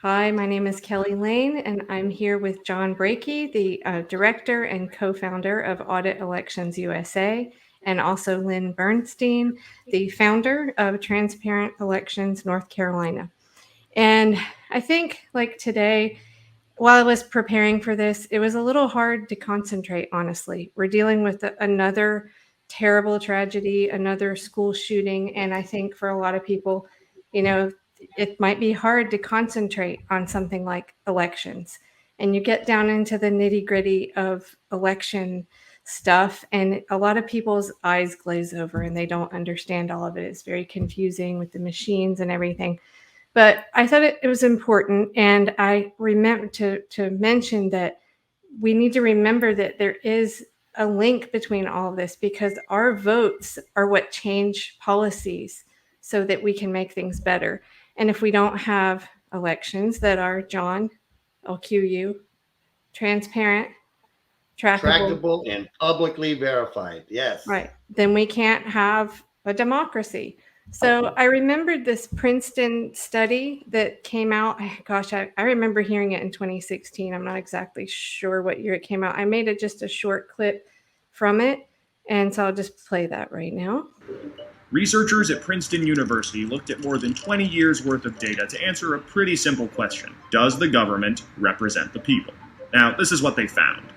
Hi, my name is Kelly Lane, and I'm here with John Brakey, the director and co-founder of Audit Elections USA, and also Lynn Bernstein, the founder of Transparent Elections North Carolina. And I think, like today, while I was preparing for this, it was a little hard to concentrate, honestly. We're dealing with another terrible tragedy, another school shooting. And I think for a lot of people, it might be hard to concentrate on something like elections. And you get down into the nitty gritty of election stuff, and a lot of people's eyes glaze over and they don't understand all of it. It's very confusing with the machines and everything. But I thought it was important, and I remember to mention that we need to remember that there is a link between all of this, because our votes are what change policies so that we can make things better. And if we don't have elections that are, John, I'll cue you, transparent, Tractable and publicly verified. Yes. right, then we can't have a democracy. So I remembered this Princeton study that came out. Gosh, I remember hearing it in 2016. I'm not exactly sure what year it came out. I made it just a short clip from it, and so I'll just play that right now. Researchers at Princeton University looked at more than 20 years worth of data to answer a pretty simple question. Does the government represent the people? Now, this is what they found.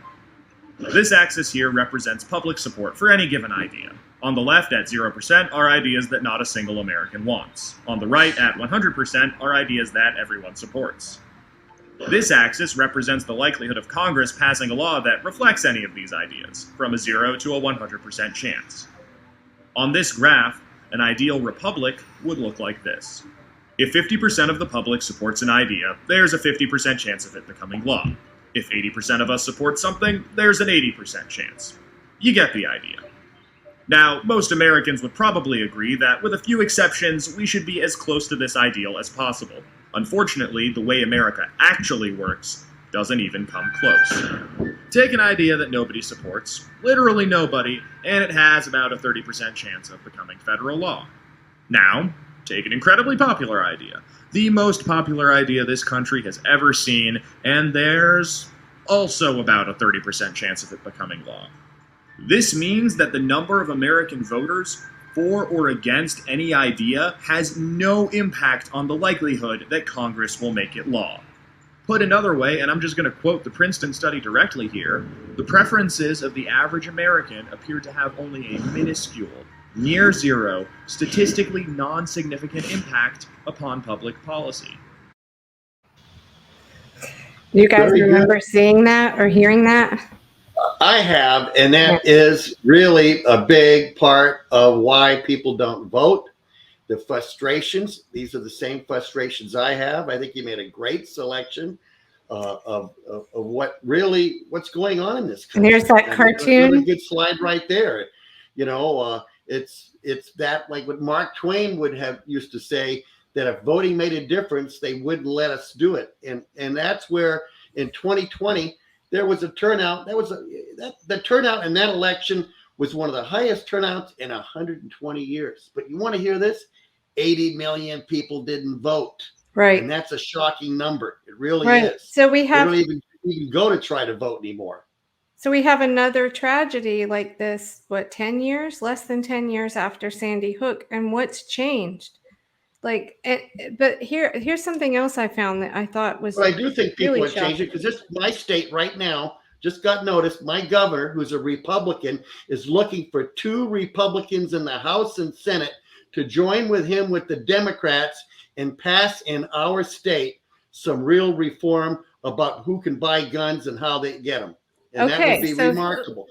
This axis here represents public support for any given idea. On the left, at 0%, are ideas that not a single American wants. On the right, at 100%, are ideas that everyone supports. This axis represents the likelihood of Congress passing a law that reflects any of these ideas, from a 0 to a 100% chance. On this graph, an ideal republic would look like this. If 50% of the public supports an idea, there's a 50% chance of it becoming law. If 80% of us support something, there's an 80% chance. You get the idea. Now, most Americans would probably agree that, with a few exceptions, we should be as close to this ideal as possible. Unfortunately, the way America actually works doesn't even come close. Take an idea that nobody supports, literally nobody, and it has about a 30% chance of becoming federal law. Now, take an incredibly popular idea, the most popular idea this country has ever seen, and there's also about a 30% chance of it becoming law. This means that the number of American voters for or against any idea has no impact on the likelihood that Congress will make it law. Put another way, and I'm just going to quote the Princeton study directly here, the preferences of the average American appear to have only a minuscule, near zero, statistically non-significant impact upon public policy. You guys remember seeing that or hearing that? I have, and that is really a big part of why people don't vote. The frustrations, these are the same frustrations I have. I think you made a great selection of what's going on in this country. And here's that cartoon. Really good slide right there. It's that, like what Mark Twain would have used to say, that if voting made a difference, they wouldn't let us do it. And that's where in 2020 there was a turnout. The turnout in that election was one of the highest turnouts in 120 years. But you want to hear this? 80 million people didn't vote. Right. And that's a shocking number. It really is. So we have they don't even go to try to vote anymore. So we have another tragedy like this, 10 years, less than 10 years after Sandy Hook. And what's changed? But here's something else I found that I thought was. But I do think people really are changing, because my state right now just got noticed. My governor, who's a Republican, is looking for 2 Republicans in the House and Senate to join with him with the Democrats and pass in our state some real reform about who can buy guns and how they get them. And that would be remarkable.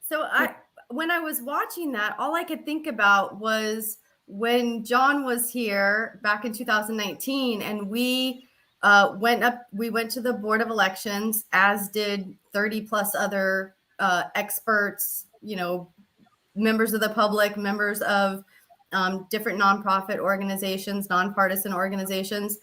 So when I was watching that, all I could think about was when John was here back in 2019, and we went to the Board of Elections, as did 30 plus other experts, members of the public, members of different nonprofit organizations, nonpartisan organizations.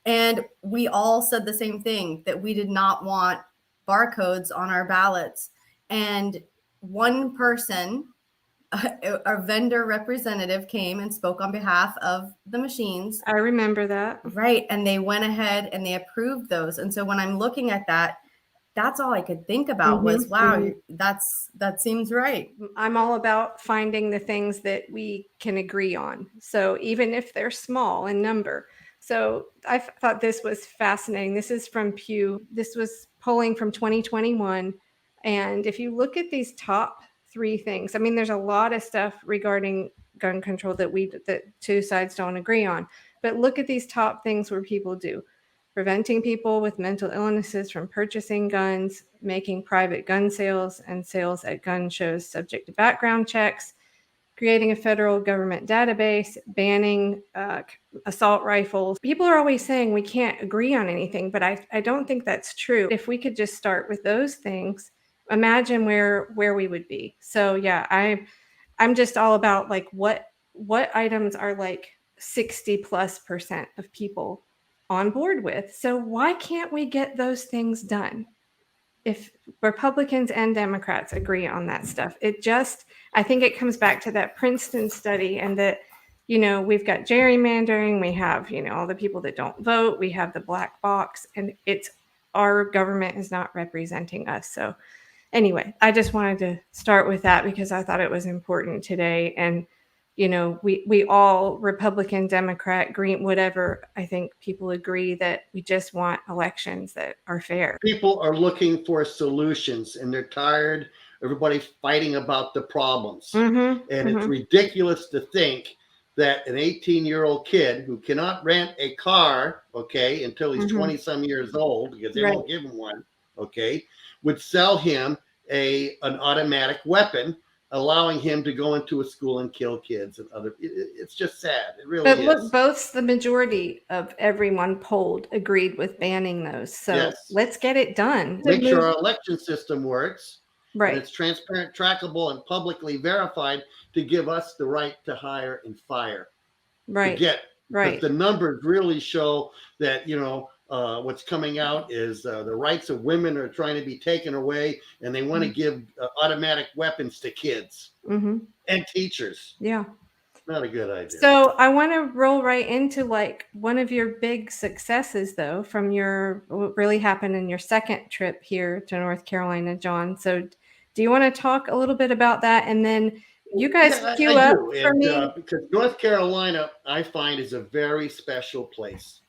And we all said the same thing, that we did not want barcodes on our ballots. And one person our vendor representative came and spoke on behalf of the machines. I remember that. Right. And they went ahead and they approved those. And so when I'm looking at that, that's all I could think about was, wow, that seems right. I'm all about finding the things that we can agree on. So even if they're small in number. So I thought this was fascinating. This is from Pew. This was polling from 2021. And if you look at these top 3 things, I mean, there's a lot of stuff regarding gun control that two sides don't agree on. But look at these top things where people do. Preventing people with mental illnesses from purchasing guns, making private gun sales and sales at gun shows subject to background checks, creating a federal government database, banning assault rifles. People are always saying we can't agree on anything, but I don't think that's true. If we could just start with those things, imagine where we would be. So yeah, I'm just all about like what items are like 60+% of people on board with. So why can't we get those things done? If Republicans and Democrats agree on that stuff, I think it comes back to that Princeton study and that, we've got gerrymandering, we have, all the people that don't vote, we have the black box, and our government is not representing us. So anyway, I just wanted to start with that because I thought it was important today. And we all, Republican, Democrat, Green, whatever, I think people agree that we just want elections that are fair. People are looking for solutions and they're tired. Everybody's fighting about the problems. It's ridiculous to think that an 18-year-old kid who cannot rent a car, until he's 20 some years old, because they won't give him one, would sell him an automatic weapon, allowing him to go into a school and kill kids and it's just sad. It really is. But look, both the majority of everyone polled agreed with banning those. So let's get it done. Make sure our election system works. Right. And it's transparent, trackable, and publicly verified to give us the right to hire and fire. Right. But the numbers really show that, what's coming out is the rights of women are trying to be taken away, and they want to give automatic weapons to kids and teachers. Yeah. Not a good idea. So I want to roll right into like one of your big successes, though, from what really happened in your second trip here to North Carolina, John. So do you want to talk a little bit about that? And then you guys queue up for me. Because North Carolina, I find, is a very special place.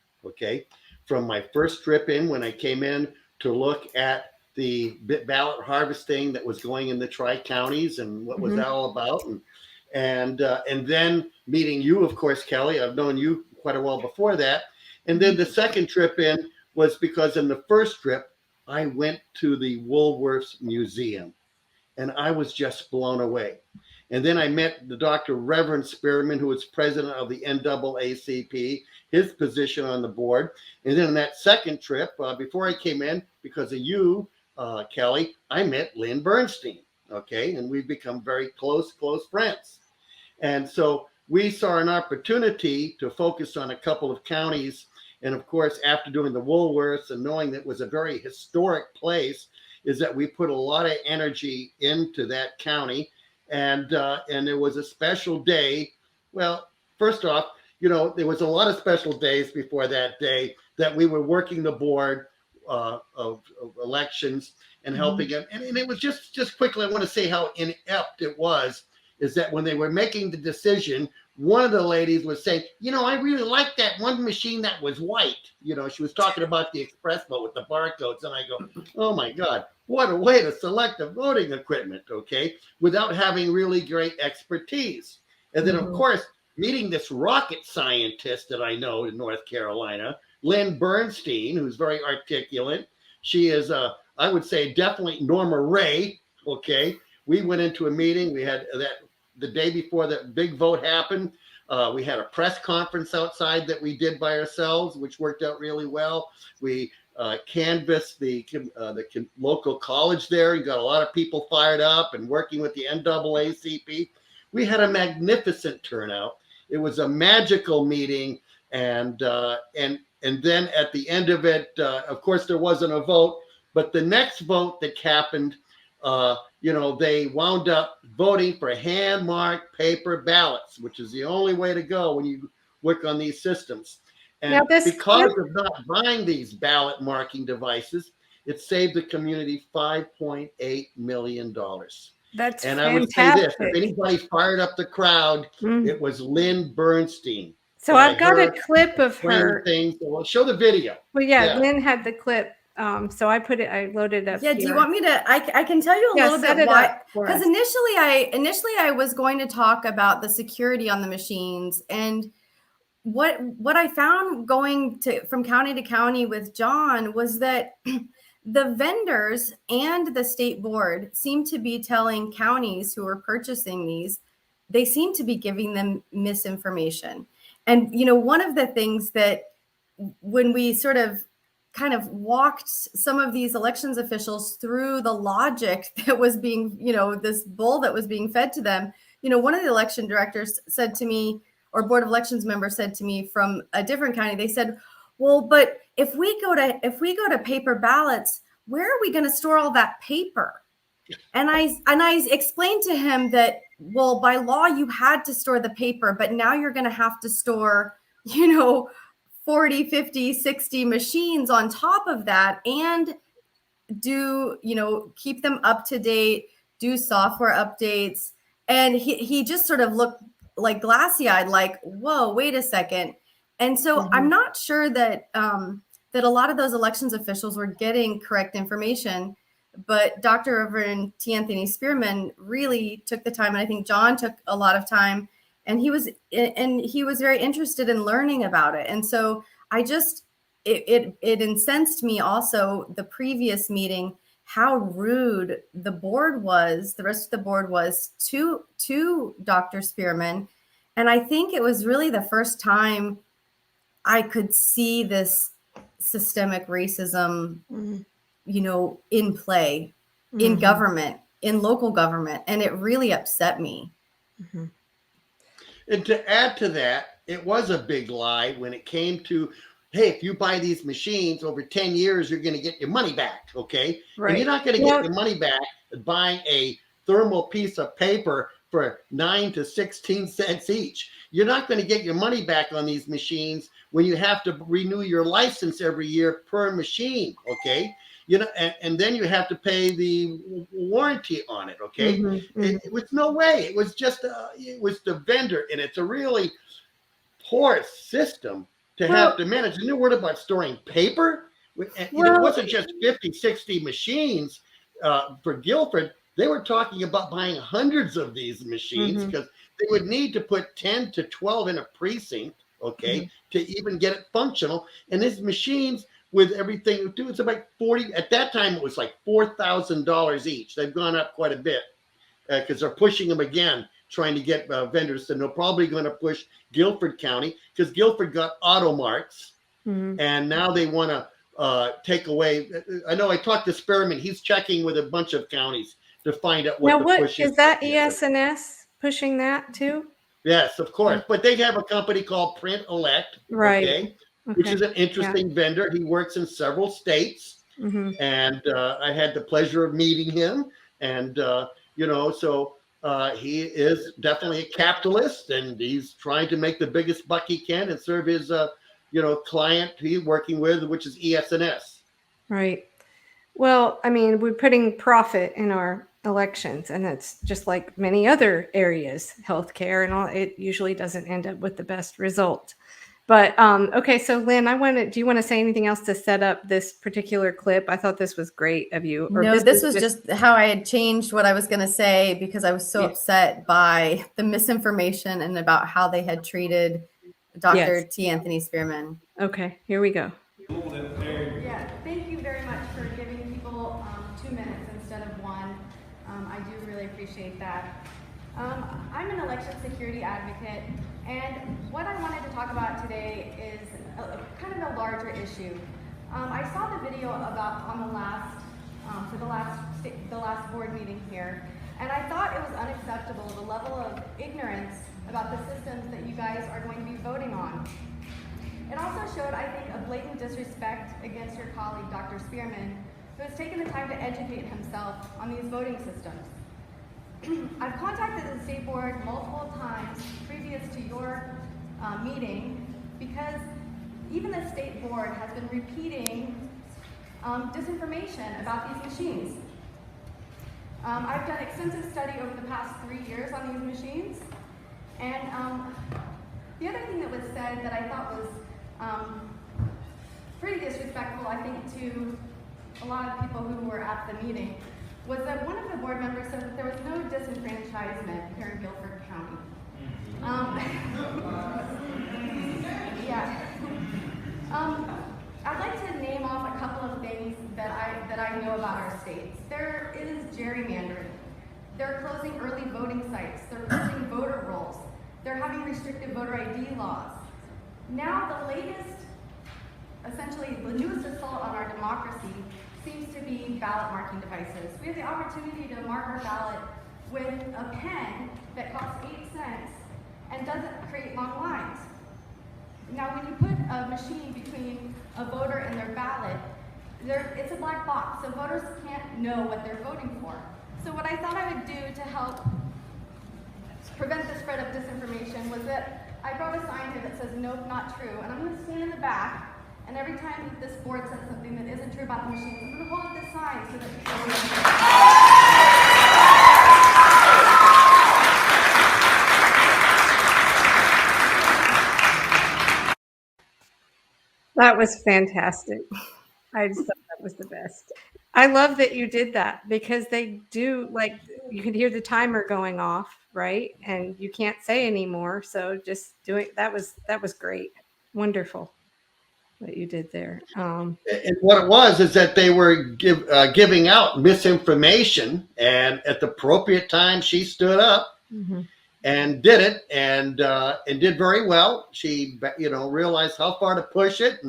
From my first trip in, when I came in to look at the ballot harvesting that was going in the tri-counties and what was that all about, and then meeting you, of course, Kelly. I've known you quite a while before that. And then the second trip in was because in the first trip, I went to the Woolworths Museum, and I was just blown away. And then I met the Dr. Reverend Spearman, who was president of the NAACP, his position on the board. And then in that second trip, before I came in, because of you, Kelly, I met Lynn Bernstein, and we've become very close friends. And so we saw an opportunity to focus on a couple of counties. And of course, after doing the Woolworths and knowing that it was a very historic place, is that we put a lot of energy into that county. And there was a special day. Well, first off, there was a lot of special days before that day that we were working the board of elections and helping it. And it was just quickly, I want to say how inept it was, is that when they were making the decision, one of the ladies was saying, I really like that one machine that was white. She was talking about the express vote with the barcodes. And I go, oh my God, what a way to select the voting equipment, without having really great expertise. And then, of course, meeting this rocket scientist that I know in North Carolina, Lynn Bernstein, who's very articulate. She is, I would say, definitely Norma Ray, We went into a meeting. We had the day before the big vote happened. We had a press conference outside that we did by ourselves, which worked out really well. We canvassed the local college there and got a lot of people fired up and working with the NAACP. We had a magnificent turnout. It was a magical meeting, and then at the end of it, of course, there wasn't a vote. But the next vote that happened, they wound up voting for hand-marked paper ballots, which is the only way to go when you work on these systems. And because of not buying these ballot marking devices, it saved the community $5.8 million. That's and fantastic. I would say this: if anybody fired up the crowd, it was Lynn Bernstein. So I've got a clip of her. Things. Well, show the video. Well, yeah, Lynn had the clip. So I loaded up. Yeah. Here. Do you want me to? I can tell you a little bit why. Because initially I was going to talk about the security on the machines, and what I found going from county to county with John was that the vendors and the state board seem to be telling counties who are purchasing these, they seem to be giving them misinformation. And, one of the things that when we sort of kind of walked some of these elections officials through the logic that was being, this bull that was being fed to them, one of the election directors said to me, or board of elections member said to me from a different county, they said, well, but if we go to paper ballots, where are we going to store all that paper? And I explained to him that, well, by law, you had to store the paper, but now you're going to have to store, 40, 50, 60 machines on top of that, and do, keep them up to date, do software updates. And he just sort of looked like glassy-eyed, like, whoa, wait a second. And so I'm not sure that that a lot of those elections officials were getting correct information, but Dr. Reverend T. Anthony Spearman really took the time, and I think John took a lot of time, and he was very interested in learning about it. And so it incensed me also, the previous meeting, how rude the rest of the board was to Dr. Spearman. And I think it was really the first time I could see this systemic racism, in play, in government, in local government. And it really upset me. And to add to that, it was a big lie when it came to, hey, if you buy these machines over 10 years, you're going to get your money back, okay? Right. And you're not going to get your money back buying a thermal piece of paper for 9 to 16 cents each. You're not going to get your money back on these machines when you have to renew your license every year per machine, okay? And then you have to pay the warranty on it, okay? It was no way. It was just, it was the vendor, and it's a really poor system to have to manage. And you're worried about storing paper? It wasn't just 50, 60 machines for Guilford. They were talking about buying hundreds of these machines because they would need to put 10 to 12 in a precinct, okay, to even get it functional. And these machines, with everything you do, it's about 40. At that time, it was like $4,000 each. They've gone up quite a bit because they're pushing them again, trying to get vendors. And they're probably going to push Guilford County because Guilford got auto marks, and now they want to take away. I know I talked to Spearman. He's checking with a bunch of counties to find out what the push is. Is that ES&S pushing that too? Yes, of course. But they have a company called Print Elect, okay, which is an interesting vendor. He works in several states, and I had the pleasure of meeting him. And, so he is definitely a capitalist, and he's trying to make the biggest buck he can and serve his, client he's working with, which is ES&S. Right. Well, I mean, we're putting profit in our elections, and that's just like many other areas, healthcare and all. It usually doesn't end up with the best result. But okay, so Lynn, do you want to say anything else to set up this particular clip? I thought this was great of you. No, this was just how I had changed what I was going to say because I was so upset by the misinformation and about how they had treated Dr. T. Anthony Spearman. Okay, here we go. Yeah, thank you very much for giving people 2 minutes instead of 1. I do really appreciate that. I'm an election security advocate, and what I wanted to talk about today is kind of a larger issue. I saw the video about on the last board meeting here, and I thought it was unacceptable the level of ignorance about the systems that you guys are going to be voting on. It also showed, I think, a blatant disrespect against your colleague, Dr. Spearman, who has taken the time to educate himself on these voting systems. I've contacted the state board multiple times previous to your meeting because even the state board has been repeating disinformation about these machines. I've done extensive study over the past 3 years on these machines, and the other thing that was said that I thought was pretty disrespectful, I think, to a lot of people who were at the meeting, was that one of the board members said that there was no disenfranchisement here in Guilford County. Yeah. I'd like to name off a couple of things that I know about our states. There is gerrymandering. They're closing early voting sites. They're closing voter rolls. They're having restrictive voter ID laws. Now the latest, essentially the newest assault on our democracy seems to be ballot marking devices. We have the opportunity to mark our ballot with a pen that costs 8 cents and doesn't create long lines. Now, when you put a machine between a voter and their ballot, it's a black box, so voters can't know what they're voting for. So what I thought I would do to help prevent the spread of disinformation was that I brought a sign here that says, "Nope, not true," and I'm going to stand in the back, and every time that this board says something that isn't true about the machines, I'm going to hold up this sign so that people will That was fantastic. I just thought that was the best. I love that you did that because they do, like, you could hear the timer going off, right? And you can't say anymore. So just doing that was great. Wonderful what you did there. And what it was is that they were giving out misinformation, and at the appropriate time, she stood up and did it, and did very well. She, realized how far to push it,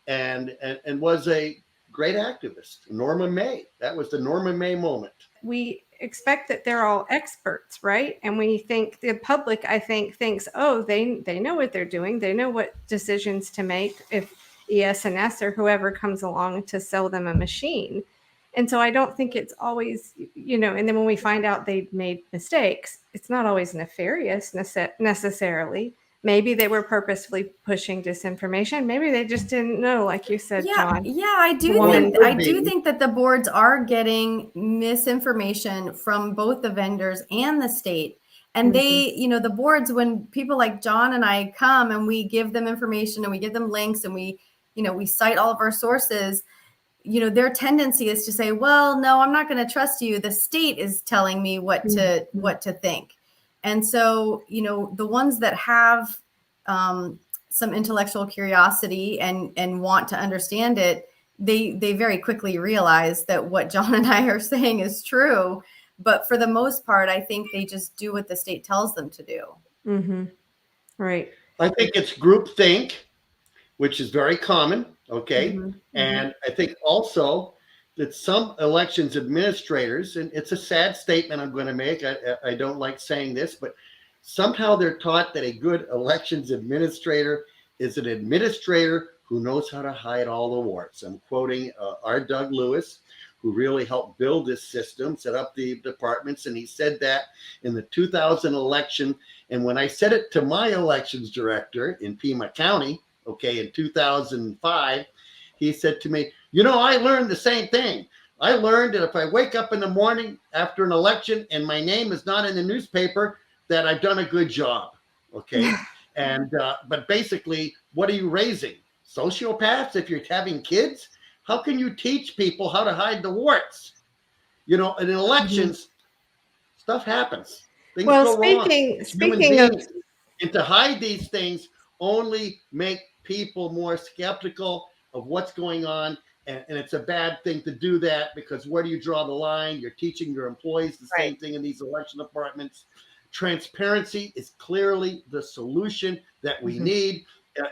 and was a great activist. Norma May. That was the Norma May moment. We expect that they're all experts, right? And we think the public, I think, thinks, oh, they know what they're doing. They know what decisions to make if ES&S or whoever comes along to sell them a machine. And so I don't think it's always, and then when we find out they made mistakes, it's not always nefarious necessarily. Maybe they were purposefully pushing disinformation. Maybe they just didn't know, like you said, John. Yeah, I do think that the boards are getting misinformation from both the vendors and the state. And they, the boards, when people like John and I come and we give them information and we give them links and we cite all of our sources, their tendency is to say, well, no, I'm not going to trust you. The state is telling me what to think. And so, the ones that have some intellectual curiosity and want to understand it, they very quickly realize that what John and I are saying is true. But for the most part, I think they just do what the state tells them to do. Mm-hmm. Right. I think it's groupthink, which is very common. Okay. And I think also that some elections administrators, and it's a sad statement I'm going to make, I don't like saying this, but somehow they're taught that a good elections administrator is an administrator who knows how to hide all the warts. I'm quoting R. Doug Lewis, who really helped build this system, set up the departments, and he said that in the 2000 election. And when I said it to my elections director in Pima County, in 2005, he said to me, I learned the same thing. I learned that if I wake up in the morning after an election and my name is not in the newspaper, that I've done a good job. Okay. And, but basically, what are you raising? Sociopaths? If you're having kids? How can you teach people how to hide the warts? In elections, stuff happens. Things go wrong. Speaking of, and to hide these things only make people more skeptical of what's going on. And it's a bad thing to do that, because where do you draw the line? You're teaching your employees the same thing in these election departments. Transparency is clearly the solution that we need.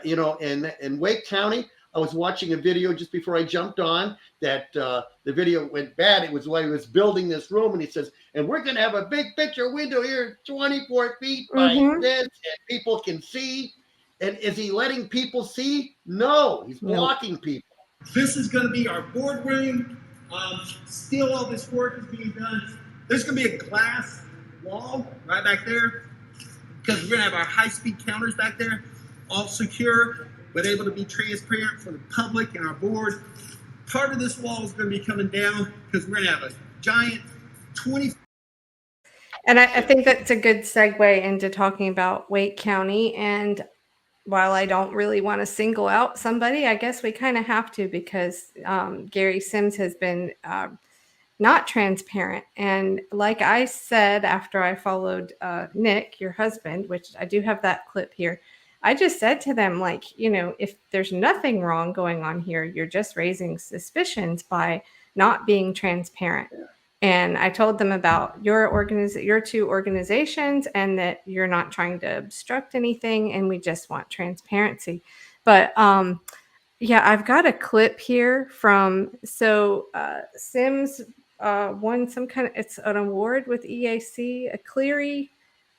In Wake County, I was watching a video just before I jumped on that the video went bad. It was while he was building this room, and he says, and we're going to have a big picture window here, 24 feet by this, and people can see. And is he letting people see? No, he's blocking people. This is going to be our boardroom. Still all this work is being done. There's going to be a glass wall right back there because we're going to have our high-speed counters back there, all secure, but able to be transparent for the public and our board. Part of this wall is going to be coming down because we're going to have a giant 20. And I think that's a good segue into talking about Wake County. And while I don't really want to single out somebody, I guess we kind of have to, because Gary Sims has been not transparent. And like I said, after I followed Nick, your husband, which I do have that clip here, I just said to them, like, you know, if there's nothing wrong going on here, you're just raising suspicions by not being transparent. And I told them about your two organizations, and that you're not trying to obstruct anything, and we just want transparency. But yeah, I've got a clip here from Sims won some kind of, it's an award with EAC, a Cleary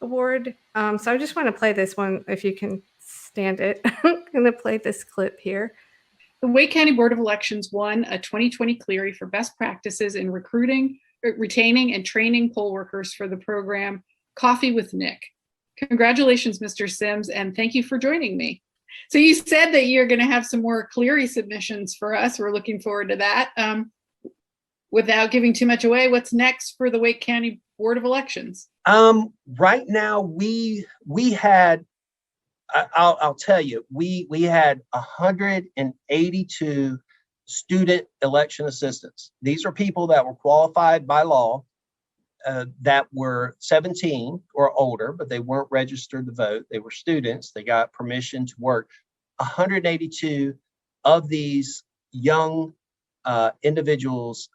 award. So I just want to play this one if you can stand it. I'm going to play this clip here. The Wake County Board of Elections won a 2020 Cleary for best practices in recruiting, retaining, and training poll workers for the program Coffee with Nick. Congratulations, Mr. Sims, and thank you for joining me. So you said that you're going to have some more Cleary submissions for us. We're looking forward to that. Without giving too much away, what's next for the Wake County Board of Elections? Right now, we had, I'll tell you, we had 182 student election assistants. These are people that were qualified by law, that were 17 or older, but they weren't registered to vote. They were students. They got permission to work. 182 of these young individuals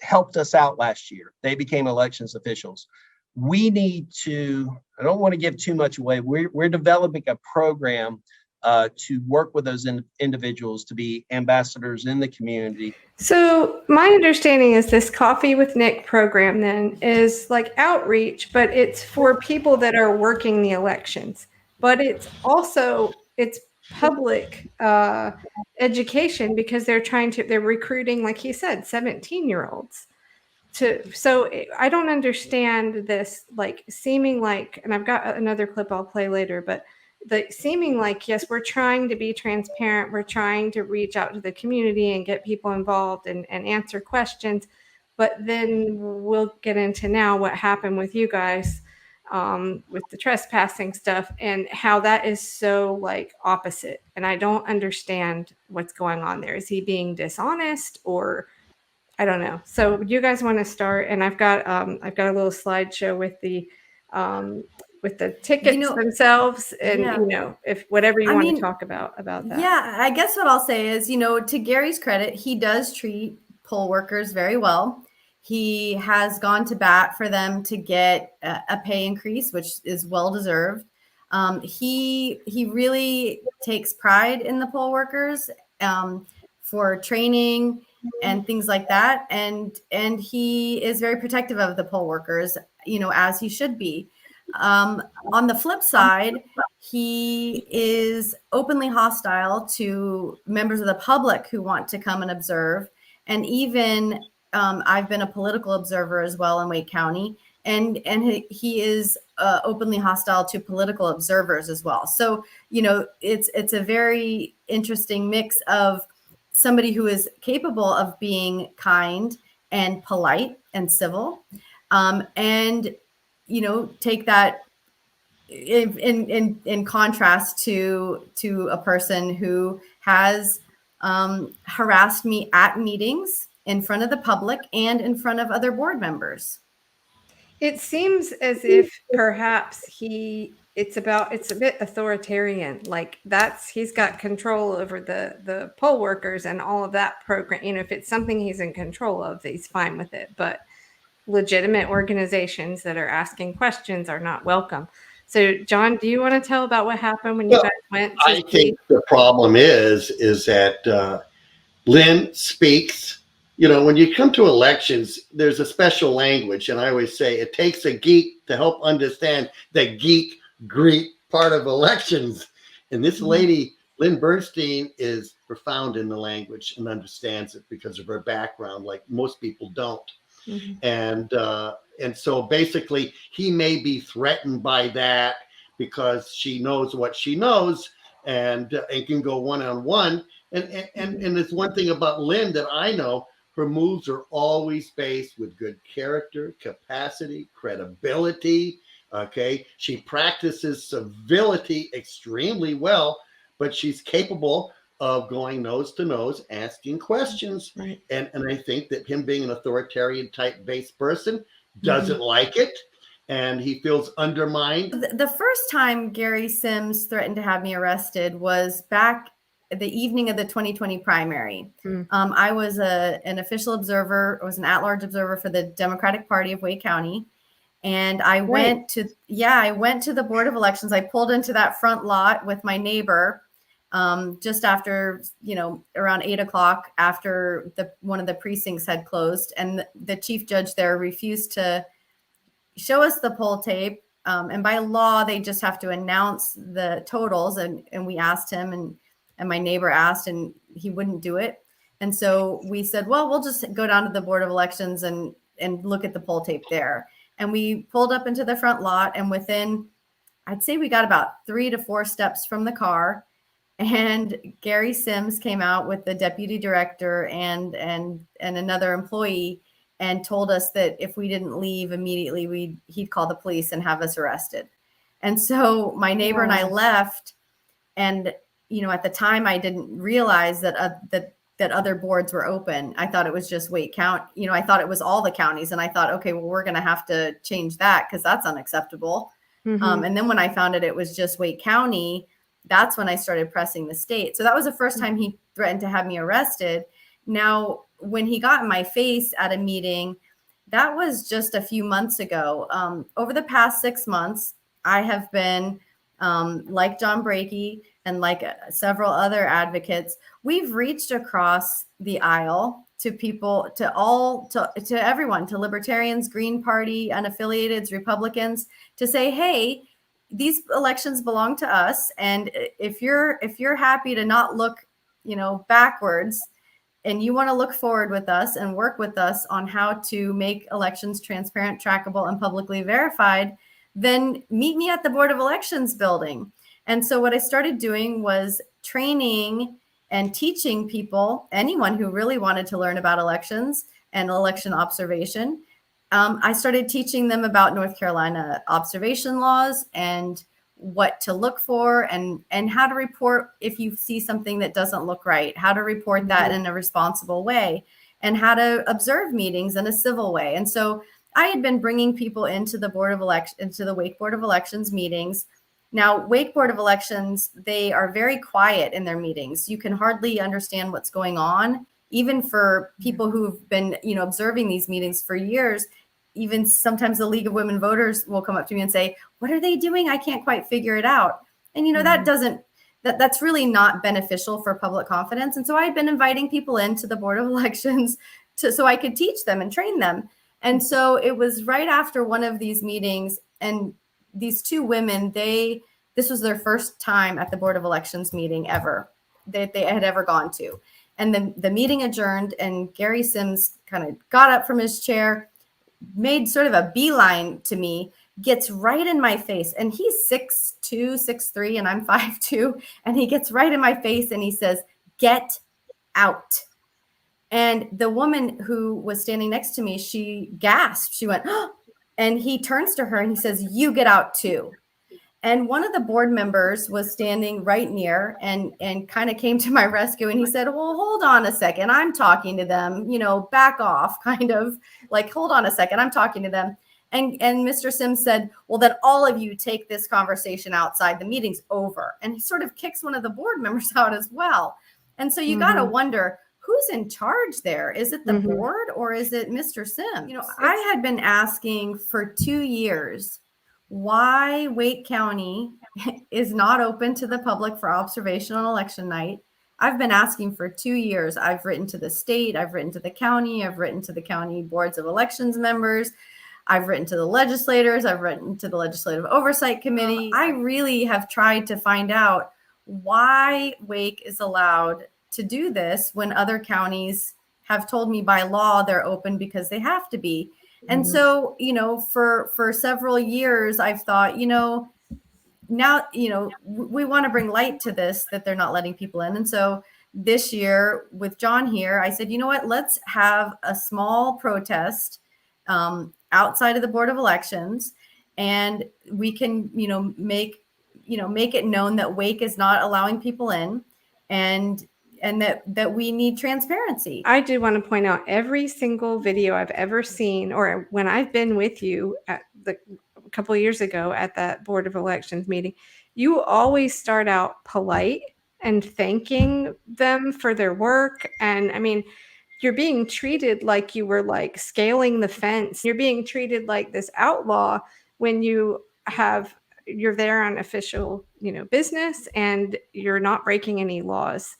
helped us out last year. They became elections officials. We need to, I don't want to give too much away. We're developing a program to work with those individuals to be ambassadors in the community. So my understanding is this Coffee with Nick program then is like outreach, but it's for people that are working the elections. But it's also, it's public education, because they're recruiting, like he said, 17-year-olds. So I don't understand this, like, seeming like, and I've got another clip I'll play later, but seeming like, yes, we're trying to be transparent. We're trying to reach out to the community and get people involved and answer questions. But then we'll get into now what happened with you guys with the trespassing stuff, and how that is so like opposite. And I don't understand what's going on there. Is he being dishonest, or I don't know. So you guys want to start? And I've got a little slideshow with the tickets themselves, and if whatever you want to talk about that. Yeah, I guess what I'll say is, to Gary's credit, he does treat poll workers very well. He has gone to bat for them to get a pay increase, which is well deserved. He really takes pride in the poll workers for training and things like that, and he is very protective of the poll workers, as he should be. On the flip side, he is openly hostile to members of the public who want to come and observe. And even I've been a political observer as well in Wake County, and he is openly hostile to political observers as well. So, it's a very interesting mix of somebody who is capable of being kind and polite and civil, and take that in contrast to a person who has harassed me at meetings in front of the public and in front of other board members. It seems as if perhaps it's a bit authoritarian, like he's got control over the poll workers and all of that program. If it's something he's in control of, he's fine with it, but legitimate organizations that are asking questions are not welcome. So John, do you want to tell about what happened when you guys went? I think the problem is that Lynn speaks. When you come to elections, there's a special language, and I always say it takes a geek to help understand the Greek part of elections. And this lady Lynn Bernstein is profound in the language and understands it because of her background, like most people don't. Mhm. And so basically, he may be threatened by that because she knows what she knows and can go one-on-one. And there's one thing about Lynn that I know: her moves are always based with good character, capacity, credibility. Okay, she practices civility extremely well, but she's capable of going nose to nose, asking questions. Right. And I think that him being an authoritarian type based person doesn't like it, and he feels undermined. The first time Gary Sims threatened to have me arrested was back the evening of the 2020 primary. I was an official observer. I was an at-large observer for the Democratic Party of Wake County. And I went to the Board of Elections. I pulled into that front lot with my neighbor just after, around 8 o'clock, after one of the precincts had closed. And the chief judge there refused to show us the poll tape. And by law, they just have to announce the totals. And we asked him, and my neighbor asked, and he wouldn't do it. And so we said, well, we'll just go down to the Board of Elections and look at the poll tape there. And we pulled up into the front lot, and within, I'd say we got about 3 to 4 steps from the car, and Gary Sims came out with the deputy director and another employee and told us that if we didn't leave immediately, he'd call the police and have us arrested. And so my neighbor and I left, and at the time I didn't realize that other boards were open. I thought it was just Wake County. I thought it was all the counties. And I thought, okay, well, we're going to have to change that because that's unacceptable. And then when I found it was just Wake County, that's when I started pressing the state. So that was the first time he threatened to have me arrested. Now, when he got in my face at a meeting, that was just a few months ago. Over the past 6 months, I have been, like John Brakey and like several other advocates, we've reached across the aisle to people, to everyone, to libertarians, Green Party, unaffiliateds, Republicans, to say, hey, these elections belong to us. And if you're happy to not look, backwards, and you want to look forward with us and work with us on how to make elections transparent, trackable, and publicly verified, then meet me at the Board of Elections building. And so what I started doing was training and teaching people, anyone who really wanted to learn about elections and election observation. I started teaching them about North Carolina observation laws and what to look for and how to report if you see something that doesn't look right, how to report that in a responsible way, and how to observe meetings in a civil way. And so I had been bringing people into the Wake Board of Elections meetings. Now, Wake Board of Elections, they are very quiet in their meetings. You can hardly understand what's going on, even for people who've been, observing these meetings for years. Even sometimes the League of Women Voters will come up to me and say, what are they doing? I can't quite figure it out. And, that's really not beneficial for public confidence. And so I had been inviting people into the Board of Elections so I could teach them and train them. And so it was right after one of these meetings, and these two women, this was their first time at the Board of Elections meeting ever that they had ever gone to. And then the meeting adjourned, and Gary Sims kind of got up from his chair, made sort of a beeline to me, gets right in my face. And he's 6'2", 6'3", and I'm 5'2". And he gets right in my face and he says, "Get out." And the woman who was standing next to me, she gasped. She went, "Oh," and he turns to her and he says, "You get out too." And one of the board members was standing right near and kind of came to my rescue. And he said, "Well, hold on a second. I'm talking to them, back off," kind of like, "Hold on a second. I'm talking to them." And Mr. Sims said, "Well, then all of you take this conversation outside. The meeting's over." And he sort of kicks one of the board members out as well. And so you got to wonder, who's in charge there? Is it the board or is it Mr. Sims? I had been asking for 2 years why Wake County is not open to the public for observation on election night. I've been asking for 2 years. I've written to the state, I've written to the county, I've written to the county boards of elections members, I've written to the legislators, I've written to the Legislative Oversight Committee. I really have tried to find out why Wake is allowed to do this when other counties have told me by law they're open because they have to be. And so, for several years, I've thought, now, we want to bring light to this, that they're not letting people in. And so this year with John here, I said, you know what, let's have a small protest outside of the Board of Elections. And we can, make it known that Wake is not allowing people in, and that we need transparency. I do want to point out every single video I've ever seen, or when I've been with you a couple of years ago at that Board of Elections meeting, you always start out polite and thanking them for their work. And I mean, you're being treated like you were like scaling the fence. You're being treated like this outlaw when you're there on official, business, and you're not breaking any laws.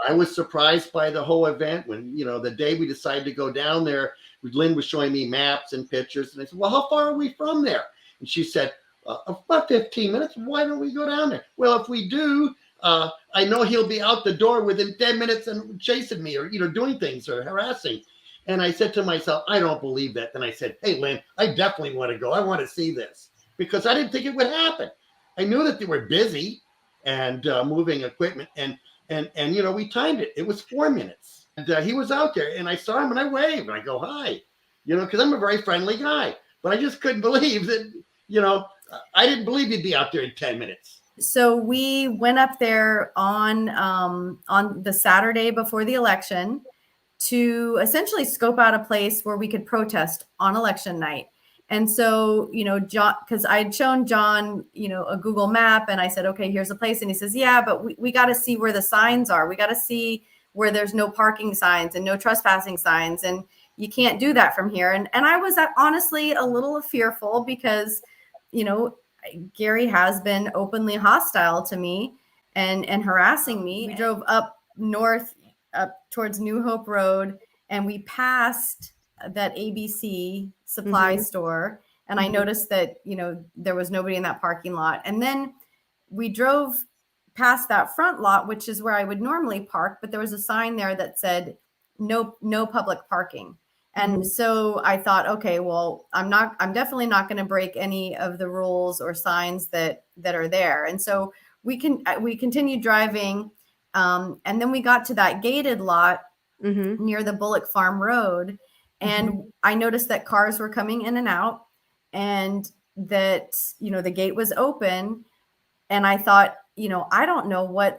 I was surprised by the whole event when, the day we decided to go down there, Lynn was showing me maps and pictures. And I said, well, how far are we from there? And she said, about 15 minutes. Why don't we go down there? Well, if we do, I know he'll be out the door within 10 minutes and chasing me or, doing things or harassing. And I said to myself, I don't believe that. Then I said, hey, Lynn, I definitely want to go. I want to see this, because I didn't think it would happen. I knew that they were busy and moving equipment. And we timed it. It was 4 minutes. And he was out there, and I saw him, and I waved, and I go, hi, because I'm a very friendly guy. But I just couldn't believe that, I didn't believe he'd be out there in 10 minutes. So we went up there on the Saturday before the election to essentially scope out a place where we could protest on election night. And so, John, because I had shown John, a Google map, and I said, okay, here's a place. And he says, yeah, but we got to see where the signs are. We got to see where there's no parking signs and no trespassing signs. And you can't do that from here. And I was honestly a little fearful because, Gary has been openly hostile to me and harassing me. We drove up north, up towards New Hope Road, and we passed that ABC supply store. And I noticed that, there was nobody in that parking lot. And then we drove past that front lot, which is where I would normally park, but there was a sign there that said no public parking. And so I thought, okay, well, I'm definitely not going to break any of the rules or signs that are there. And so we continued driving. And then we got to that gated lot near the Bullock Farm Road. And I noticed that cars were coming in and out, and that, the gate was open. And I thought, I don't know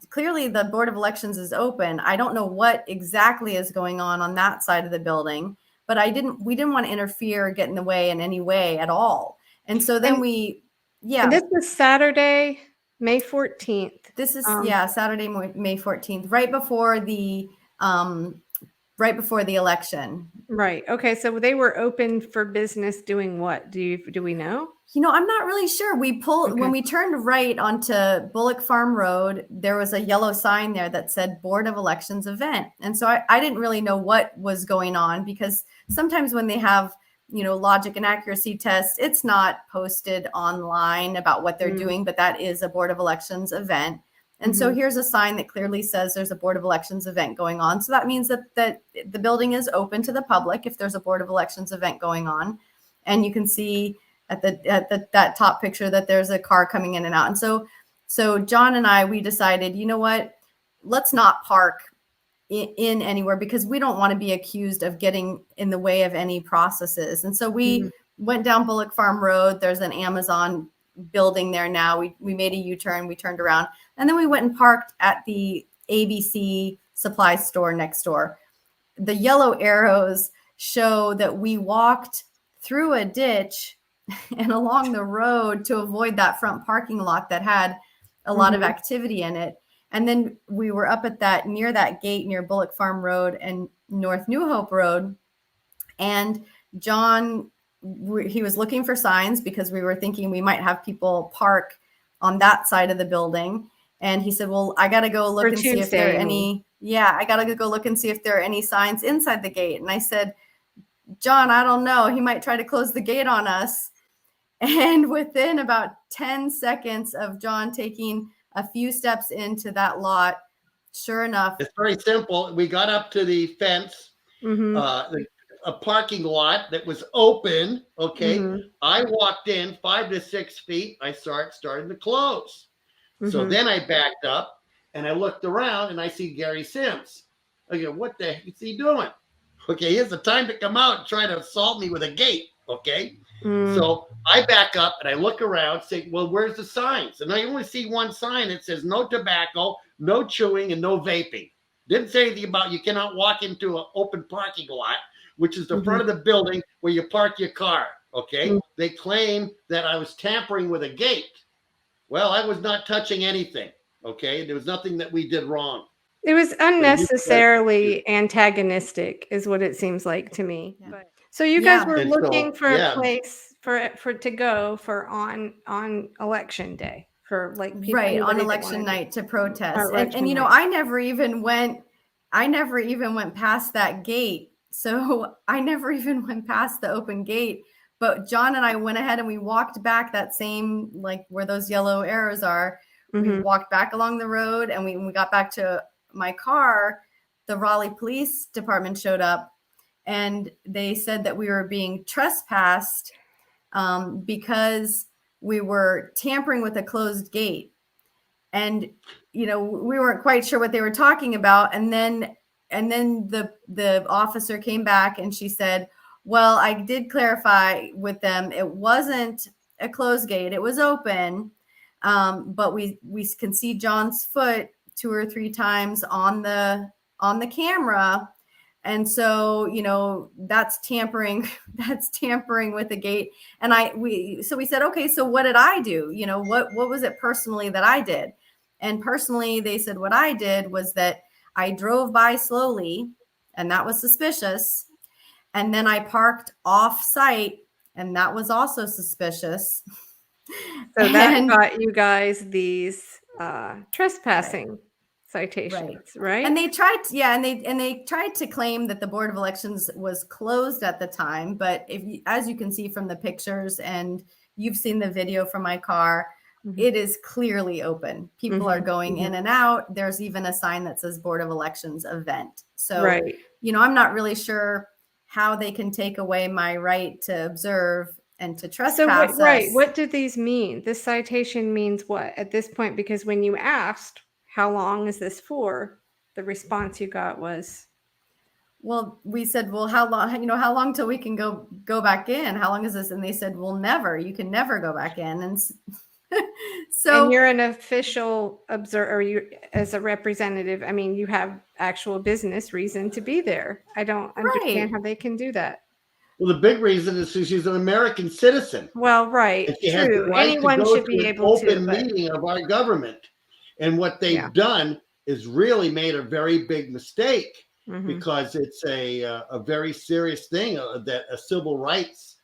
clearly the Board of Elections is open. I don't know what exactly is going on that side of the building, but we didn't want to interfere or get in the way in any way at all. And so then And this was Saturday, May 14th. This is, Saturday, May 14th, right before the election. Right. Okay. So they were open for business doing what? Do we know? I'm not really sure. When we turned right onto Bullock Farm Road, there was a yellow sign there that said Board of Elections event. And so I didn't really know what was going on, because sometimes when they have, logic and accuracy tests, it's not posted online about what they're doing, but that is a Board of Elections event. And so here's a sign that clearly says there's a Board of Elections event going on. So that means that the building is open to the public if there's a Board of Elections event going on. And you can see at that top picture that there's a car coming in and out. And so John and we decided, you know what, let's not park in anywhere, because we don't want to be accused of getting in the way of any processes. And so we went down Bullock Farm Road. There's an Amazon building there now. We made a U-turn, we turned around, and then we went and parked at the ABC supply store next door. The yellow arrows show that we walked through a ditch and along the road to avoid that front parking lot that had a lot of activity in it. And then we were up at near that gate near Bullock Farm Road and North New Hope Road. And John, he was looking for signs because we were thinking we might have people park on that side of the building. And he said, well, I got to go look and see if there are any. Yeah, I got to go look and see if there are any signs inside the gate. And I said, John, I don't know. He might try to close the gate on us. And within about 10 seconds of John taking a few steps into that lot, sure enough, It's very simple. We got up to the fence, Mm-hmm. a parking lot that was open. Okay. Mm-hmm. I walked in 5 to 6 feet. I saw it starting to close. So Mm-hmm. then I backed up and I looked around and I see Gary Sims. I go, what the heck is he doing? Okay, here's the time to come out and try to assault me with a gate. Okay. Mm. So I back up and I look around, say, well, where's the signs? And I only see one sign that says no tobacco, no chewing, and no vaping. Didn't say anything about you cannot walk into an open parking lot, which is the front of the building where you park your car. Okay. Mm. They claim that I was tampering with a gate. Well, I was not touching anything. Okay. There was nothing that we did wrong. It was unnecessarily antagonistic, is what it seems like to me. Yeah. But, so you Yeah. guys were And looking so, for yeah. a place for to go for on election day for like people, right, on anybody that election wanted night to protest. Or election And you know, night. I never even went past that gate. So I never even went past the open gate. But John and I went ahead and we walked back that same, like where those yellow arrows are. We Mhm. walked back along the road, and when we got back to my car, the Raleigh Police Department showed up, and they said that we were being trespassed because we were tampering with a closed gate. And you know, we weren't quite sure what they were talking about. And then the officer came back and she said, well, I did clarify with them, it wasn't a closed gate, it was open. But we can see John's foot 2 or 3 times on the camera. And so, you know, that's tampering with the gate. And we said, okay, so what did I do? You know, what was it personally that I did? And personally, they said what I did was that I drove by slowly, and that was suspicious. And then I parked off site, and that was also suspicious. So that And- got you guys these trespassing citations, right? And they tried, and they tried to claim that the Board of Elections was closed at the time. But as you can see from the pictures, and you've seen the video from my car, it is clearly open. People are going in and out. There's even a sign that says Board of Elections event. So, right. you know, I'm not really sure how they can take away my right to observe and to trespass So us. right, what do these mean? This citation means what at this point? Because when you asked how long is this for, the response you got was, well, we said, well, how long? You know, how long till we can go back in? How long is this? And they said, well, never. You can never go back in. And so, and you're an official observer, or you as a representative. I mean, you have actual business reason to be there. I don't understand how they can do that. Well, the big reason is she's an American citizen. Well, right, And she has the true. right Anyone to go should to be an able to. open meeting of our government. And what they've done is really made a very big mistake, because it's a very serious thing that a civil rights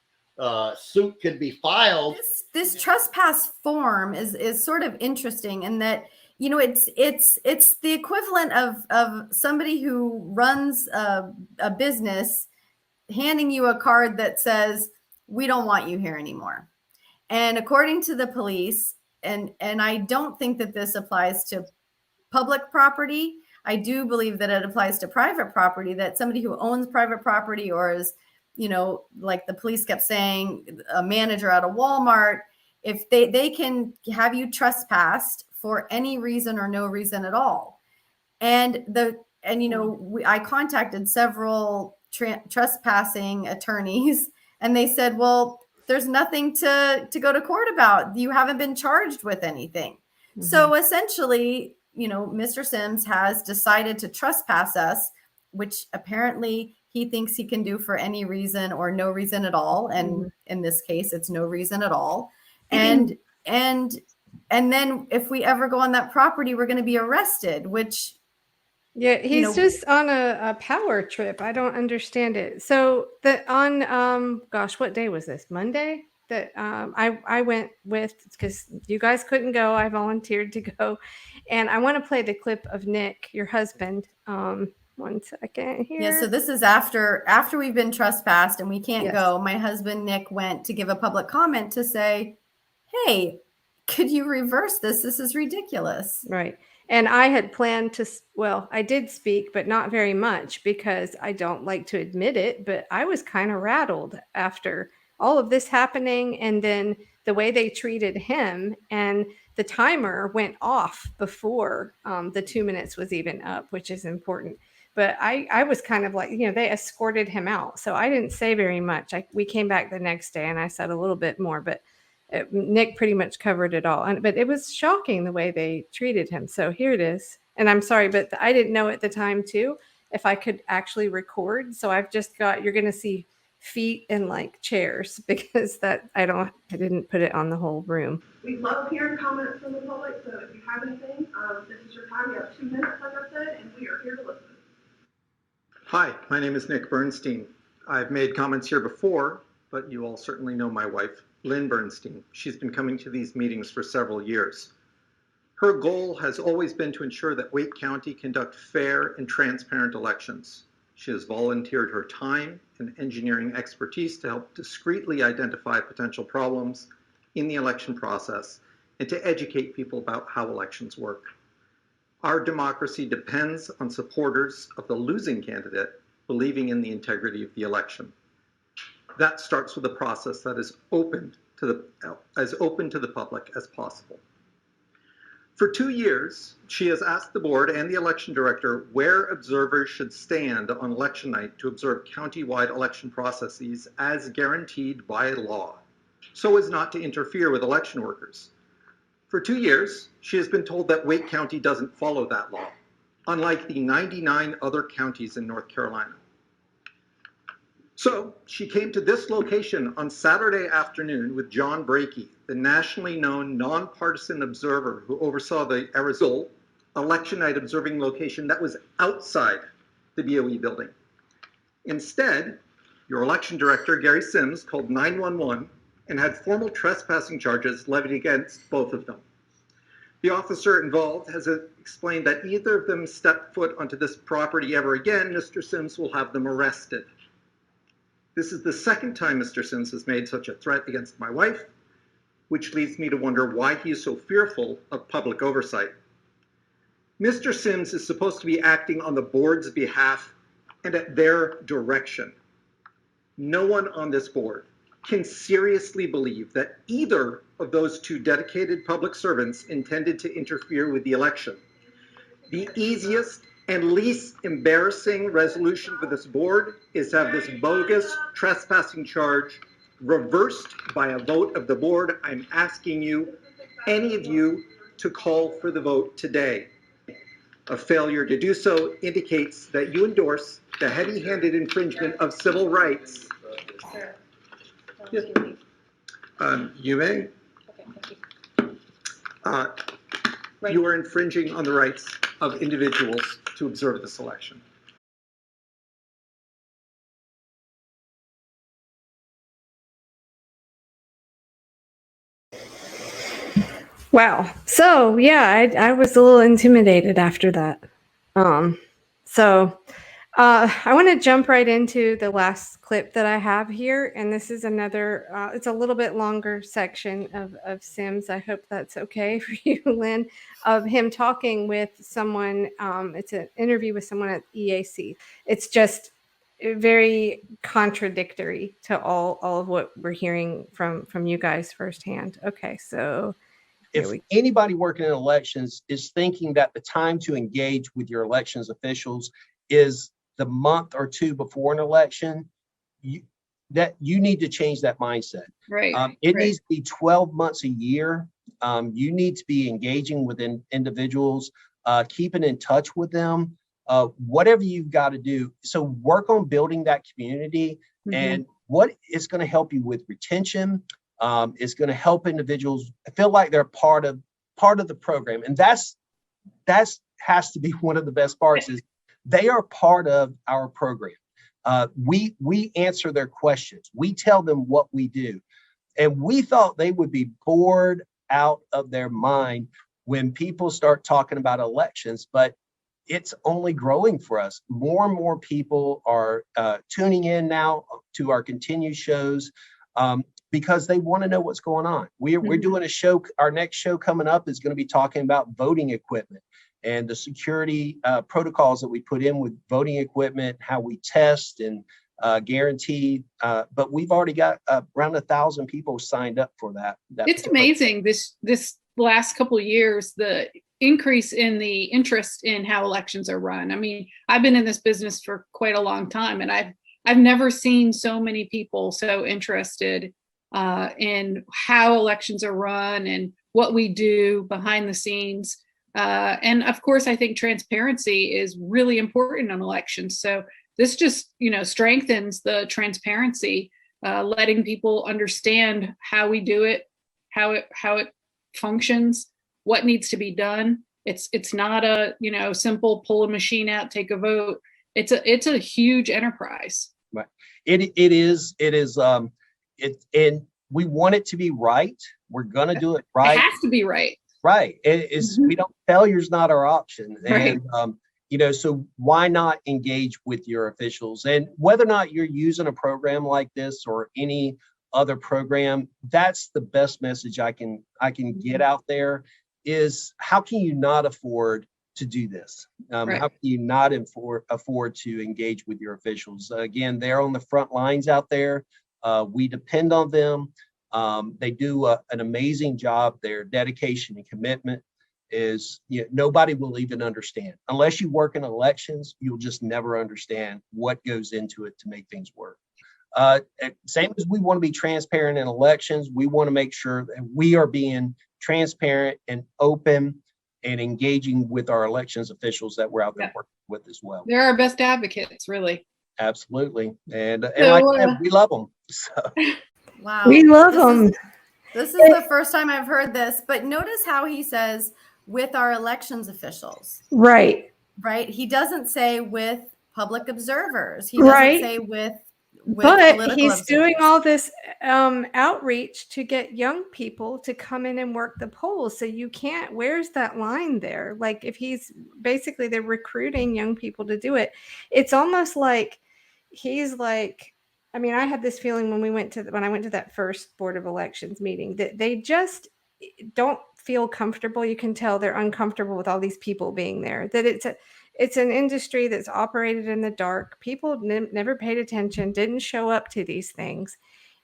suit could be filed. This trespass form is sort of interesting in that, you know, it's the equivalent of somebody who runs a business handing you a card that says, we don't want you here anymore. And according to the police, and I don't think that this applies to public property. I do believe that it applies to private property, that somebody who owns private property, or is, you know, like the police kept saying, a manager at a Walmart, if they can have you trespassed for any reason or no reason at all. And you know, I contacted several trespassing attorneys, and they said, well, there's nothing to go to court about. You haven't been charged with anything. So essentially, you know, Mr. Sims has decided to trespass us, which apparently he thinks he can do for any reason or no reason at all. And in this case, it's no reason at all. And then if we ever go on that property, we're going to be arrested, which, yeah, he's just on a power trip. I don't understand it. So gosh, what day was this? Monday? That I went with, because you guys couldn't go. I volunteered to go, and I want to play the clip of Nick, your husband. 1 second here. Yeah, so this is after we've been trespassed and we can't go. My husband Nick went to give a public comment to say, hey, could you reverse this? This is ridiculous. Right. And I had planned to, well, I did speak, but not very much because I don't like to admit it, but I was kind of rattled after all of this happening. And then the way they treated him, and the timer went off before the 2 minutes was even up, which is important. But I was kind of like, they escorted him out. So I didn't say very much. We came back the next day and I said a little bit more, but Nick pretty much covered it all. But it was shocking the way they treated him. So here it is. And I'm sorry, but I didn't know at the time too if I could actually record. So I've just got, you're going to see feet and like chairs because I didn't put it on the whole room. We love hearing comments from the public. So if you have anything, this is your time. You have 2 minutes, like I said, and we are here to listen. Hi, my name is Nick Bernstein. I've made comments here before, but you all certainly know my wife, Lynn Bernstein. She's been coming to these meetings for several years. Her goal has always been to ensure that Wake County conduct fair and transparent elections. She has volunteered her time and engineering expertise to help discreetly identify potential problems in the election process and to educate people about how elections work. Our democracy depends on supporters of the losing candidate believing in the integrity of the election. That starts with a process that is open to the public as possible. For 2 years, she has asked the board and the election director where observers should stand on election night to observe countywide election processes as guaranteed by law, so as not to interfere with election workers. For 2 years, she has been told that Wake County doesn't follow that law, unlike the 99 other counties in North Carolina. So she came to this location on Saturday afternoon with John Brakey, the nationally known nonpartisan observer who oversaw the Arizona election night observing location that was outside the BOE building. Instead, your election director, Gary Sims, called 911 and had formal trespassing charges levied against both of them. The officer involved has explained that either of them step foot onto this property ever again, Mr. Sims will have them arrested. This is the second time Mr. Sims has made such a threat against my wife, which leads me to wonder why he is so fearful of public oversight. Mr. Sims is supposed to be acting on the board's behalf and at their direction. No one on this board can seriously believe that either of those two dedicated public servants intended to interfere with the election. The easiest and least embarrassing resolution for this board is to have this bogus trespassing charge reversed by a vote of the board. I'm asking you, any of you, to call for the vote today. A failure to do so indicates that you endorse the heavy-handed infringement of civil rights. Sir, Yes. You may. okay, thank you. You are infringing on the rights of individuals to observe this election. Wow. So yeah, I was a little intimidated after that. I want to jump right into the last clip that I have here, and this is another. It's a little bit longer section of Sims. I hope that's okay for you, Lynn, of him talking with someone. It's an interview with someone at EAC. It's just very contradictory to all of what we're hearing from you guys firsthand. Okay, so. If anybody working in elections is thinking that the time to engage with your elections officials is the month or two before an election, you need to change that mindset. Right. It needs to be 12 months a year. You need to be engaging with individuals, keeping in touch with them, whatever you've got to do. So work on building that community. Mm-hmm. And what is going to help you with retention is going to help individuals feel like they're part of the program. And that's has to be one of the best parts is they are part of our program. We answer their questions. We tell them what we do. And we thought they would be bored out of their mind when people start talking about elections, but it's only growing for us. More and more people are tuning in now to our continued shows. because they want to know what's going on. We're doing a show. Our next show coming up is going to be talking about voting equipment and the security protocols that we put in with voting equipment, how we test and guarantee. But we've already got around 1,000 people signed up for that. It's amazing this last couple of years, the increase in the interest in how elections are run. I mean, I've been in this business for quite a long time, and I've never seen so many people so interested in how elections are run and what we do behind the scenes. And of course, I think transparency is really important on elections. So this just, strengthens the transparency, letting people understand how we do it, how it functions, what needs to be done. It's not a, simple pull a machine out, take a vote. It's a huge enterprise. Right. It is, and we want it to be right. We're going to do it right. It has to be right. Right. Failure's not our option. Right. And, so why not engage with your officials? And whether or not you're using a program like this or any other program, that's the best message I can get out there is how can you not afford to do this? Right. How can you not afford to engage with your officials? Again, they're on the front lines out there. We depend on them. They do an amazing job. Their dedication and commitment is, nobody will even understand. Unless you work in elections, you'll just never understand what goes into it to make things work. Same as we want to be transparent in elections, we want to make sure that we are being transparent and open and engaging with our elections officials that we're out there working with as well. They're our best advocates, really. Absolutely. And like I said, we love them. So. Wow. We love them. This is the first time I've heard this, but notice how he says with our elections officials. Right. Right. He doesn't say with public observers. He doesn't say with but he's doing all this outreach to get young people to come in and work the polls. So you can't, where's that line there? Like if he's basically, they're recruiting young people to do it. It's almost like he's like, I mean, I had this feeling when I went to that first Board of Elections meeting that they just don't feel comfortable. You can tell they're uncomfortable with all these people being there, that it's an industry that's operated in the dark. People never paid attention, didn't show up to these things.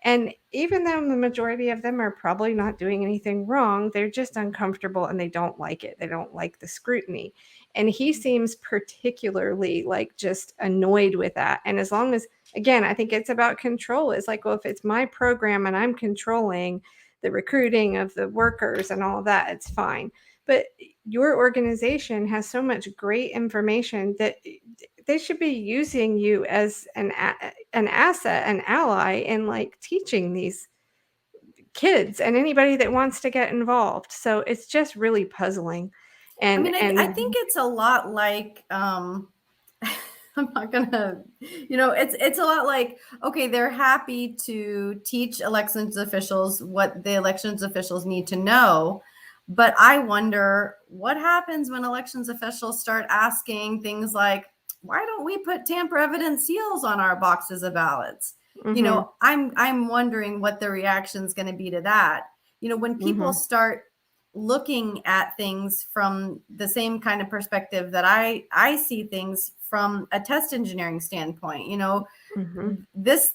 And even though the majority of them are probably not doing anything wrong, they're just uncomfortable and they don't like it. They don't like the scrutiny. And he seems particularly like just annoyed with that. And as long as, again, I think it's about control. It's like, well, if it's my program and I'm controlling the recruiting of the workers and all of that, it's fine. But your organization has so much great information that they should be using you as an asset, an ally in like teaching these kids and anybody that wants to get involved. So it's just really puzzling. And I think it's a lot like I'm not gonna, it's a lot like, okay, they're happy to teach elections officials what the elections officials need to know. But I wonder what happens when elections officials start asking things like, why don't we put tamper evident seals on our boxes of ballots? Mm-hmm. I'm wondering what the reaction is going to be to that. When people start looking at things from the same kind of perspective that I see things from a test engineering standpoint, this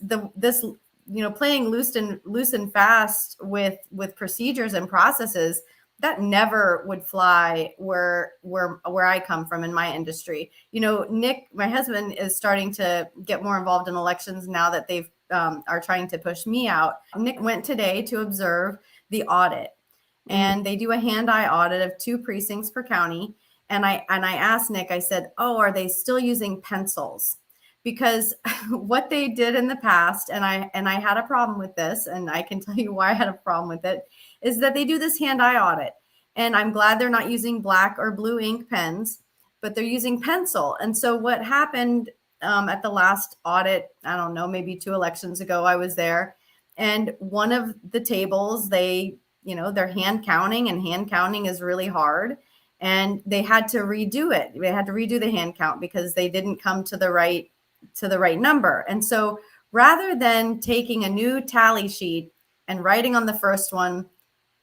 playing loose and fast with procedures and processes, that never would fly where I come from in my industry. Nick, my husband, is starting to get more involved in elections now that they've are trying to push me out. Nick went today to observe the audit, and they do a hand-eye audit of 2 precincts per county. And I asked Nick, I said, "Oh, are they still using pencils?" Because what they did in the past, and I had a problem with this, and I can tell you why I had a problem with it, is that they do this hand-eye audit. And I'm glad they're not using black or blue ink pens, but they're using pencil. And so what happened at the last audit, I don't know, maybe 2 elections ago, I was there. And one of the tables, they're hand counting, and hand counting is really hard. And they had to redo it. They had to redo the hand count because they didn't come to the right number. And so rather than taking a new tally sheet and writing on the first one,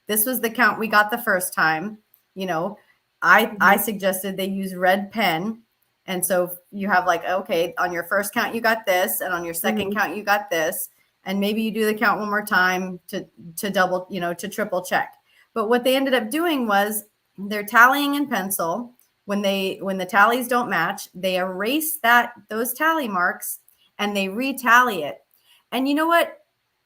this was the count we got the first time. You know, I suggested they use red pen. And so you have like, okay, on your first count, you got this. And on your second count, you got this. And maybe you do the count one more time to double, you know, to triple check. But what they ended up doing was they're tallying in pencil. When the tallies don't match, they erase those tally marks and they retally it. And you know what?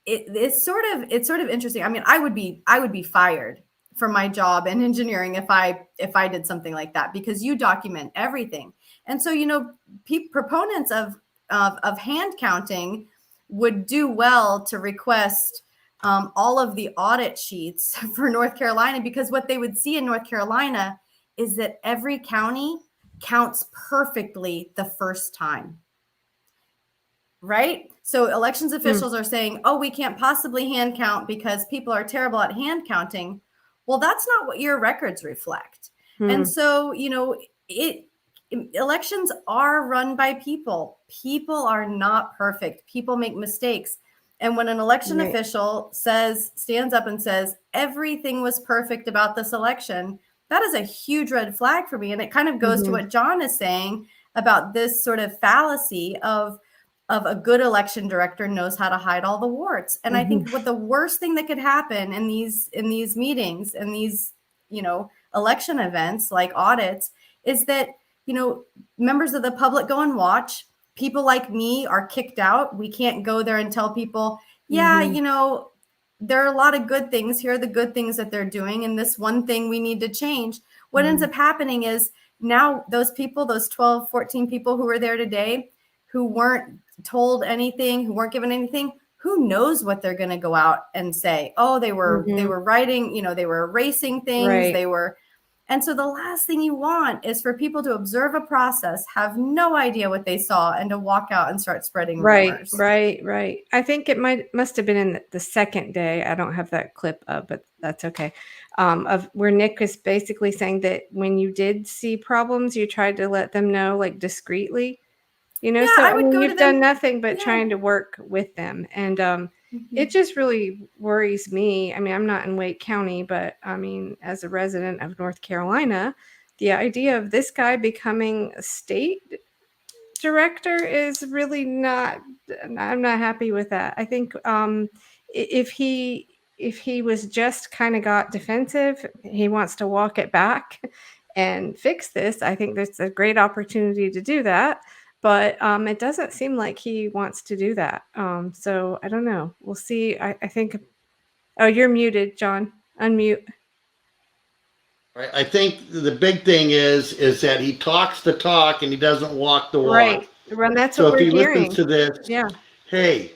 It's sort of interesting. I mean, I would be fired from my job in engineering if I did something like that, because you document everything. And so, you know, proponents of hand counting would do well to request all of the audit sheets for North Carolina, because what they would see in North Carolina is that every county counts perfectly the first time. Right? So elections officials are saying, oh, we can't possibly hand count because people are terrible at hand counting. Well, that's not what your records reflect. And so, you know, elections are run by people. People are not perfect. People make mistakes. And when an election official stands up and says, everything was perfect about this election, that is a huge red flag for me. And it kind of goes to what John is saying about this sort of fallacy of a good election director knows how to hide all the warts. And I think what the worst thing that could happen in these meetings and these, you know, election events like audits is that, you know, members of the public go and watch. People like me are kicked out. We can't go there and tell people, yeah, you know, there are a lot of good things. Here are the good things that they're doing. And this one thing we need to change. What ends up happening is now those people, those 12, 14 people who were there today, who weren't told anything, who weren't given anything, who knows what they're going to go out and say? Oh, they were writing, you know, they were erasing things. They were. And so the last thing you want is for people to observe a process, have no idea what they saw, and to walk out and start spreading rumors. Right. I think it must have been in the second day. I don't have that clip up, but that's okay. Of where Nick is basically saying that when you did see problems, you tried to let them know, like, discreetly. You know, Yeah, so I would go to you've done them. nothing but trying to work with them. And it just really worries me. I mean, I'm not in Wake County, but I mean, as a resident of North Carolina, the idea of this guy becoming a state director is really not, I'm not happy with that. I think if he was just kind of got defensive, he wants to walk it back and fix this, I think there's a great opportunity to do that. But it doesn't seem like he wants to do that. So I don't know. We'll see. I think. Oh, you're muted, John. Unmute. I think the big thing is that he talks the talk and he doesn't walk the walk. Right. That's So what if we're he hearing. listens to this, Yeah. hey,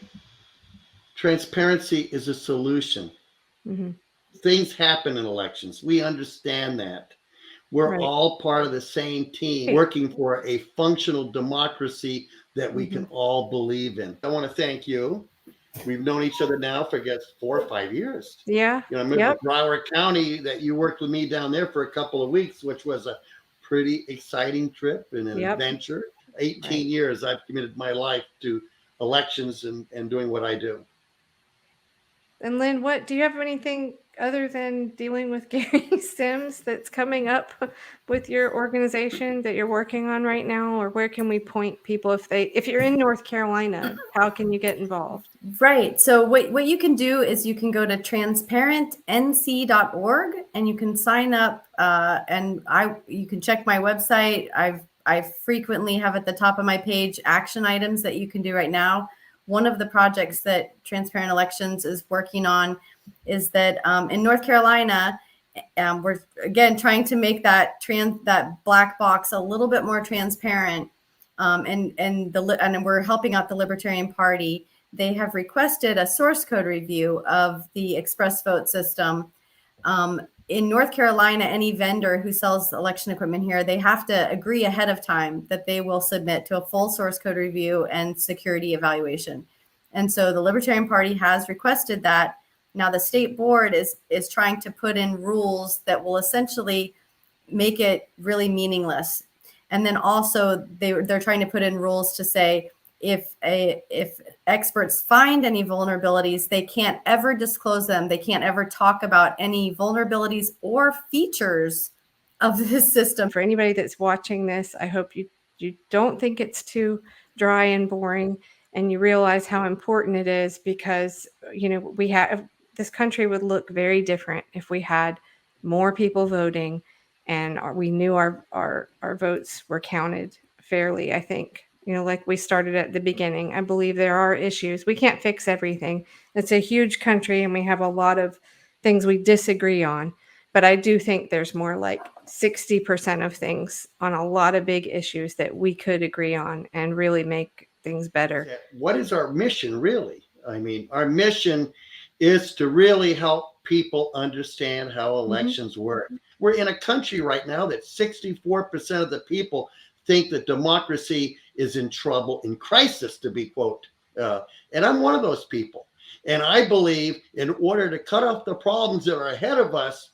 transparency is a solution. Things happen in elections. We understand that. We're all part of the same team, working for a functional democracy that we can all believe in. I want to thank you. We've known each other now for, I guess, 4 or 5 years. Yeah. You know, I remember Broward County that you worked with me down there for a couple of weeks, which was a pretty exciting trip and an adventure. 18 years I've committed my life to elections and doing what I do. And Lynn, what do you have anything other than dealing with Gary Sims that's coming up with your organization that you're working on right now? Or where can we point people if you're in North Carolina, how can you get involved? Right. So what you can do is you can go to transparentnc.org and you can sign up and you can check my website. I frequently have at the top of my page action items that you can do right now. One of the projects that Transparent Elections is working on is that in North Carolina, we're again trying to make that black box a little bit more transparent, and we're helping out the Libertarian Party. They have requested a source code review of the express vote system. In North Carolina, any vendor who sells election equipment here, they have to agree ahead of time that they will submit to a full source code review and security evaluation. And so the Libertarian Party has requested that. Now the state board is trying to put in rules that will essentially make it really meaningless. And then also they're trying to put in rules to say, if experts find any vulnerabilities, they can't ever disclose them. They can't ever talk about any vulnerabilities or features of this system. For anybody that's watching this, I hope you don't think it's too dry and boring, and you realize how important it is, because we have, this country would look very different if we had more people voting and we knew our votes were counted fairly. I think, like we started at the beginning, I believe there are issues. We can't fix everything. It's a huge country and we have a lot of things we disagree on. But I do think there's more like 60% of things on a lot of big issues that we could agree on and really make things better. What is our mission, really? I mean, our mission is to really help people understand how elections work. We're in a country right now that 64% of the people think that democracy is in trouble, in crisis, to be quote. And I'm one of those people. And I believe in order to cut off the problems that are ahead of us,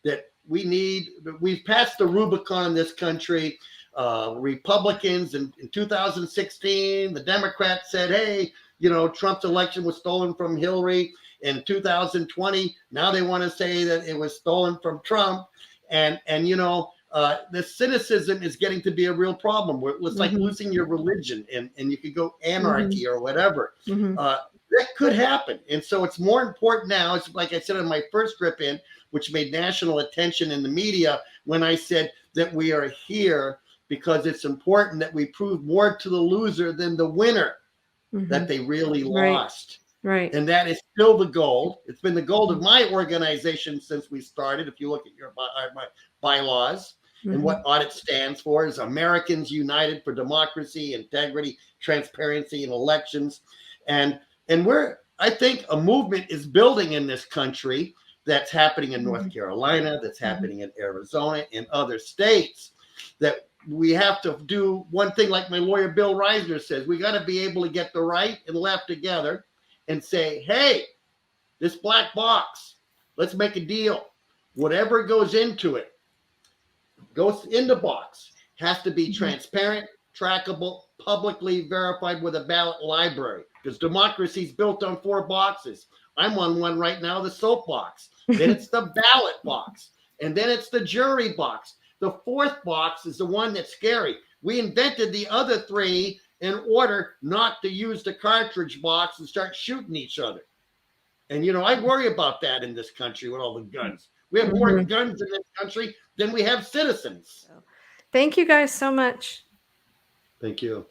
that we've passed the Rubicon in this country. Republicans in 2016, the Democrats said, hey, Trump's election was stolen from Hillary. In 2020, now they want to say that it was stolen from Trump. And the cynicism is getting to be a real problem. It's like losing your religion, and you could go anarchy or whatever. That could happen. And so it's more important now. It's like I said in my first trip in, which made national attention in the media, when I said that we are here because it's important that we prove more to the loser than the winner, that they really lost. Right. And that is still the goal. It's been the goal of my organization since we started. If you look at my bylaws, and what audit stands for is Americans United for Democracy, Integrity, Transparency, and Elections. And I think a movement is building in this country that's happening in North Carolina, that's happening in Arizona, and other states, that we have to do one thing, like my lawyer Bill Reisner says. We got to be able to get the right and left together and say, hey, this black box, let's make a deal. Whatever goes into it, goes in the box, has to be transparent, trackable, publicly verified with a ballot library, because democracy is built on 4 boxes. I'm on one right now, the soap box. Then it's the ballot box. And then it's the jury box. The 4th box is the one that's scary. We invented the other 3 in order not to use the cartridge box and start shooting each other. And, I worry about that in this country with all the guns. We have more guns in this country than we have citizens. Thank you guys so much. Thank you.